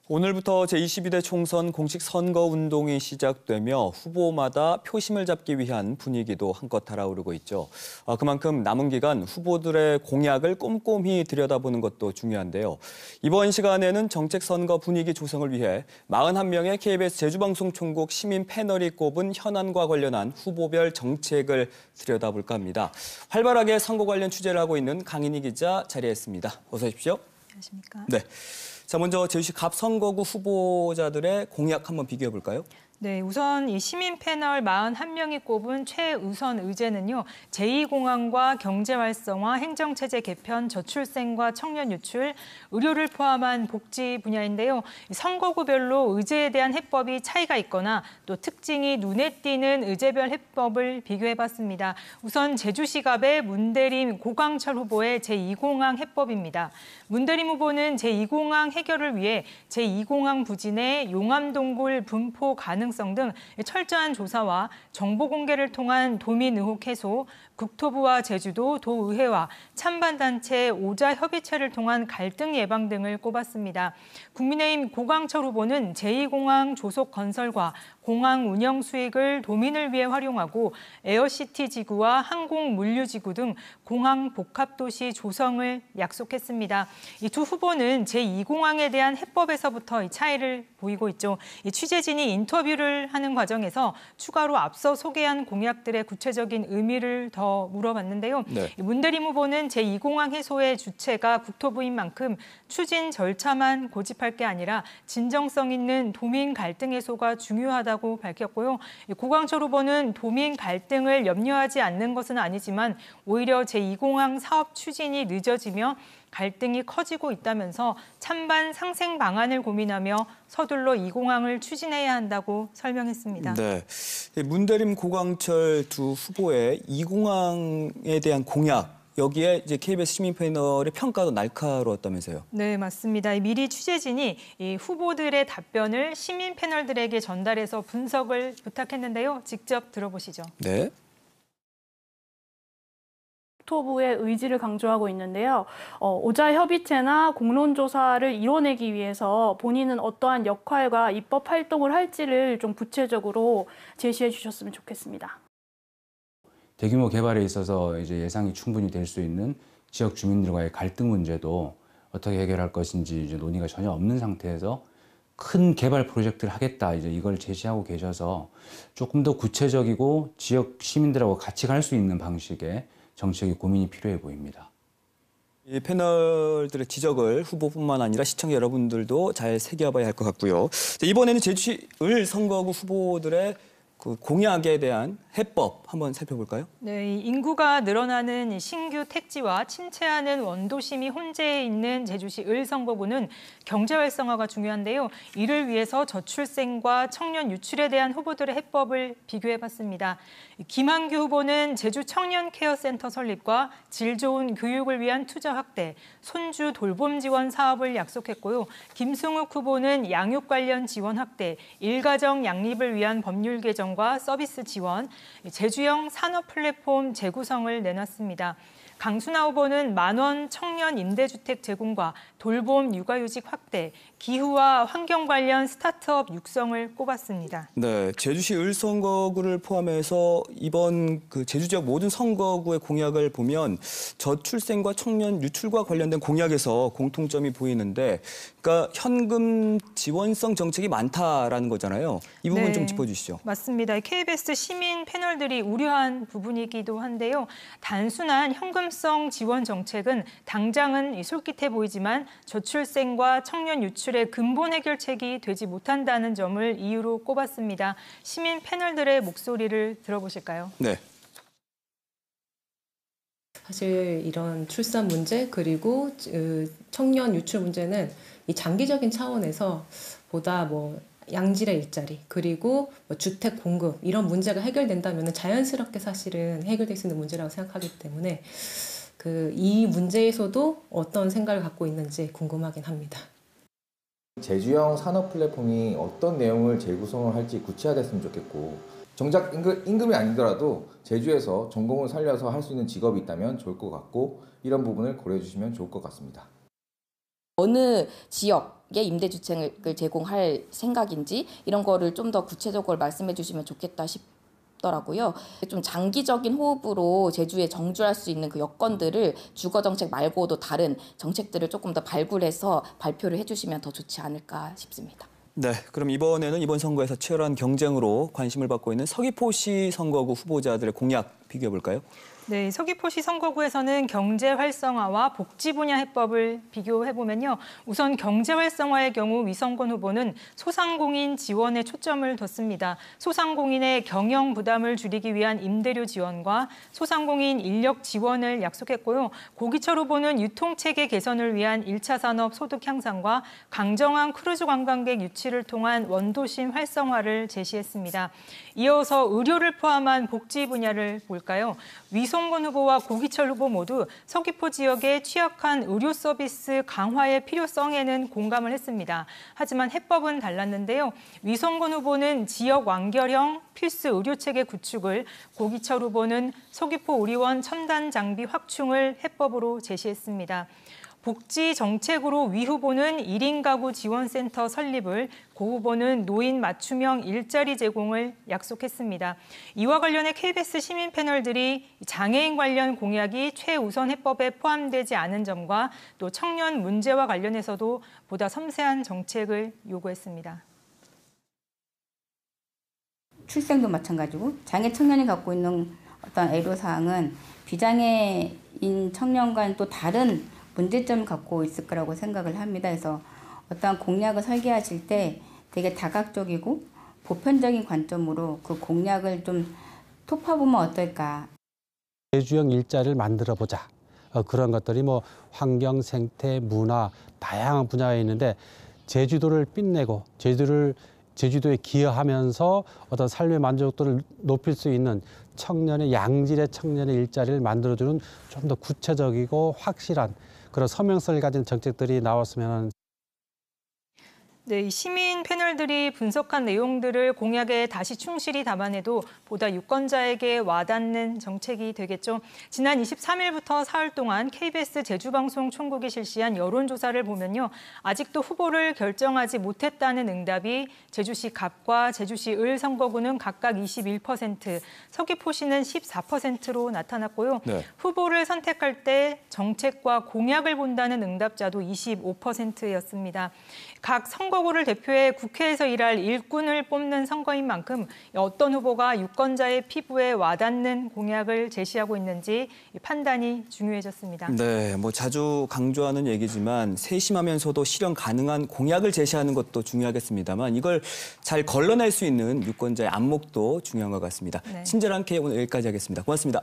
오늘부터 제22대 총선 공식 선거운동이 시작되며 후보마다 표심을 잡기 위한 분위기도 한껏 달아오르고 있죠. 그만큼 남은 기간 후보들의 공약을 꼼꼼히 들여다보는 것도 중요한데요. 이번 시간에는 정책 선거 분위기 조성을 위해 41명의 KBS 제주방송 총국 시민 패널이 꼽은 현안과 관련한 후보별 정책을 들여다볼까 합니다. 활발하게 선거 관련 취재를 하고 있는 강인희 기자 자리했습니다. 어서 오십시오. 안녕하십니까? 네. 자, 먼저 제주시 갑 선거구 후보자들의 공약 한번 비교해 볼까요? 네, 우선 이 시민 패널 41명이 꼽은 최우선 의제는요. 제2공항과 경제 활성화, 행정체제 개편, 저출생과 청년 유출, 의료를 포함한 복지 분야인데요. 선거구별로 의제에 대한 해법이 차이가 있거나 또 특징이 눈에 띄는 의제별 해법을 비교해봤습니다. 우선 제주시 갑의 문대림 고강철 후보의 제2공항 해법입니다. 문대림 후보는 제2공항 해결을 위해 제2공항 부진의 용암동굴 분포 가능성 등 철저한 조사와 정보 공개를 통한 도민 의혹 해소, 국토부와 제주도 도의회와 찬반단체 오자 협의체를 통한 갈등 예방 등을 꼽았습니다. 국민의힘 고강철 후보는 제2공항 조속 건설과 공항 운영 수익을 도민을 위해 활용하고 에어시티 지구와 항공 물류지구 등 공항 복합도시 조성을 약속했습니다. 이 두 후보는 제2공항에 대한 해법에서부터 차이를 보이고 있죠. 이 취재진이 인터뷰를 하는 과정에서 추가로 앞서 소개한 공약들의 구체적인 의미를 더 물어봤는데요. 네. 문대림 후보는 제2공항 해소의 주체가 국토부인 만큼 추진 절차만 고집할 게 아니라 진정성 있는 도민 갈등 해소가 중요하다고 밝혔고요. 고강철 후보는 도민 갈등을 염려하지 않는 것은 아니지만 오히려 제2공항 사업 추진이 늦어지며 갈등이 커지고 있다면서 찬반 상생 방안을 고민하며 서둘러 2공항을 추진해야 한다고 설명했습니다. 네, 문대림 고강철 두 후보의 2공항에 대한 공약, 여기에 이제 KBS 시민 패널의 평가도 날카로웠다면서요? 네, 맞습니다. 미리 취재진이 이 후보들의 답변을 시민 패널들에게 전달해서 분석을 부탁했는데요. 직접 들어보시죠. 네. 국토부의 의지를 강조하고 있는데요. 오자 협의체나 공론조사를 이뤄내기 위해서 본인은 어떠한 역할과 입법 활동을 할지를 좀 구체적으로 제시해 주셨으면 좋겠습니다. 대규모 개발에 있어서 이제 예상이 충분히 될 수 있는 지역 주민들과의 갈등 문제도 어떻게 해결할 것인지 이제 논의가 전혀 없는 상태에서 큰 개발 프로젝트를 하겠다 이제 이걸 제시하고 계셔서 조금 더 구체적이고 지역 시민들하고 같이 갈 수 있는 방식의 정책이 고민이 필요해 보입니다. 이 패널들의 지적을 후보뿐만 아니라 시청자 여러분들도 잘 새겨봐야 할 것 같고요. 이번에는 제주시 을 선거구 후보들의 그 공약에 대한 해법 한번 살펴볼까요? 네, 인구가 늘어나는 신규 택지와 침체하는 원도심이 혼재해 있는 제주시 을 선거구는 경제 활성화가 중요한데요. 이를 위해서 저출생과 청년 유출에 대한 후보들의 해법을 비교해봤습니다. 김한규 후보는 제주 청년 케어센터 설립과 질 좋은 교육을 위한 투자 확대, 손주 돌봄 지원 사업을 약속했고요. 김승욱 후보는 양육 관련 지원 확대, 일가정 양립을 위한 법률 개정과 서비스 지원, 제주형 산업 플랫폼 재구성을 내놨습니다. 강순하 후보는 만원 청년 임대주택 제공과 돌봄 육아휴직 확대, 기후와 환경 관련 스타트업 육성을 꼽았습니다. 네, 제주시 을 선거구를 포함해서 이번 그 제주 지역 모든 선거구의 공약을 보면 저출생과 청년 유출과 관련된 공약에서 공통점이 보이는데, 그러니까 현금 지원성 정책이 많다라는 거잖아요. 이 부분 네, 좀 짚어주시죠. 맞습니다. KBS 시민 패널들이 우려한 부분이기도 한데요. 단순한 현금성 지원 정책은 당장은 솔깃해 보이지만 저출생과 청년 유출의 근본 해결책이 되지 못한다는 점을 이유로 꼽았습니다. 시민 패널들의 목소리를 들어보실까요? 네. 사실 이런 출산 문제 그리고 청년 유출 문제는 이 장기적인 차원에서 보다 양질의 일자리 그리고 주택 공급 이런 문제가 해결된다면 자연스럽게 사실은 해결될 수 있는 문제라고 생각하기 때문에 이 문제에서도 어떤 생각을 갖고 있는지 궁금하긴 합니다. 제주형 산업 플랫폼이 어떤 내용을 재구성을 할지 구체화됐으면 좋겠고, 정작 임금이 아니더라도 제주에서 전공을 살려서 할 수 있는 직업이 있다면 좋을 것 같고, 이런 부분을 고려해 주시면 좋을 것 같습니다. 어느 지역 지역에 임대주택을 제공할 생각인지 이런 거를 좀 더 구체적으로 말씀해 주시면 좋겠다 싶더라고요. 좀 장기적인 호흡으로 제주에 정주할 수 있는 그 여건들을 주거정책 말고도 다른 정책들을 조금 더 발굴해서 발표를 해주시면 더 좋지 않을까 싶습니다. 네, 그럼 이번에는 이번 선거에서 치열한 경쟁으로 관심을 받고 있는 서귀포시 선거구 후보자들의 공약 비교해 볼까요? 네, 서귀포시 선거구에서는 경제 활성화와 복지 분야 해법을 비교해보면요. 우선 경제 활성화의 경우 위성권 후보는 소상공인 지원에 초점을 뒀습니다. 소상공인의 경영 부담을 줄이기 위한 임대료 지원과 소상공인 인력 지원을 약속했고요. 고기철 후보는 유통체계 개선을 위한 1차 산업 소득 향상과 강정한 크루즈 관광객 유치를 통한 원도심 활성화를 제시했습니다. 이어서 의료를 포함한 복지 분야를 볼까요? 위성권 후보와 고기철 후보 모두 서귀포 지역의 취약한 의료 서비스 강화의 필요성에는 공감을 했습니다. 하지만 해법은 달랐는데요. 위성권 후보는 지역 완결형 필수 의료체계 구축을, 고기철 후보는 서귀포 의료원 첨단 장비 확충을 해법으로 제시했습니다. 복지 정책으로 위 후보는 1인 가구 지원센터 설립을, 고 후보는 노인 맞춤형 일자리 제공을 약속했습니다. 이와 관련해 KBS 시민 패널들이 장애인 관련 공약이 최우선 해법에 포함되지 않은 점과 또 청년 문제와 관련해서도 보다 섬세한 정책을 요구했습니다. 출생도 마찬가지고 장애 청년이 갖고 있는 어떤 애로사항은 비장애인 청년과는 또 다른 문제점을 갖고 있을 거라고 생각을 합니다. 그래서 어떤 공약을 설계하실 때 되게 다각적이고 보편적인 관점으로 그 공약을 좀 톱어보면 어떨까. 제주형 일자리를 만들어보자. 그런 것들이 뭐 환경, 생태, 문화 다양한 분야에 있는데 제주도를 빛내고 제주도에 기여하면서 어떤 삶의 만족도를 높일 수 있는 양질의 청년의 일자리를 만들어주는 좀 더 구체적이고 확실한 그런 서명성을 가진 정책들이 나왔으면. 네, 시민 패널들이 분석한 내용들을 공약에 다시 충실히 담아내도 보다 유권자에게 와닿는 정책이 되겠죠. 지난 23일부터 사흘 동안 KBS 제주방송 총국이 실시한 여론조사를 보면요. 아직도 후보를 결정하지 못했다는 응답이 제주시 갑과 제주시 을 선거구는 각각 21%, 서귀포시는 14%로 나타났고요. 네. 후보를 선택할 때 정책과 공약을 본다는 응답자도 25%였습니다. 각 선거구를 대표해 국회에서 일할 일꾼을 뽑는 선거인 만큼 어떤 후보가 유권자의 피부에 와닿는 공약을 제시하고 있는지 판단이 중요해졌습니다. 네, 뭐 자주 강조하는 얘기지만 세심하면서도 실현 가능한 공약을 제시하는 것도 중요하겠습니다만 이걸 잘 걸러낼 수 있는 유권자의 안목도 중요한 것 같습니다. 네. 친절한 K 오늘 여기까지 하겠습니다. 고맙습니다.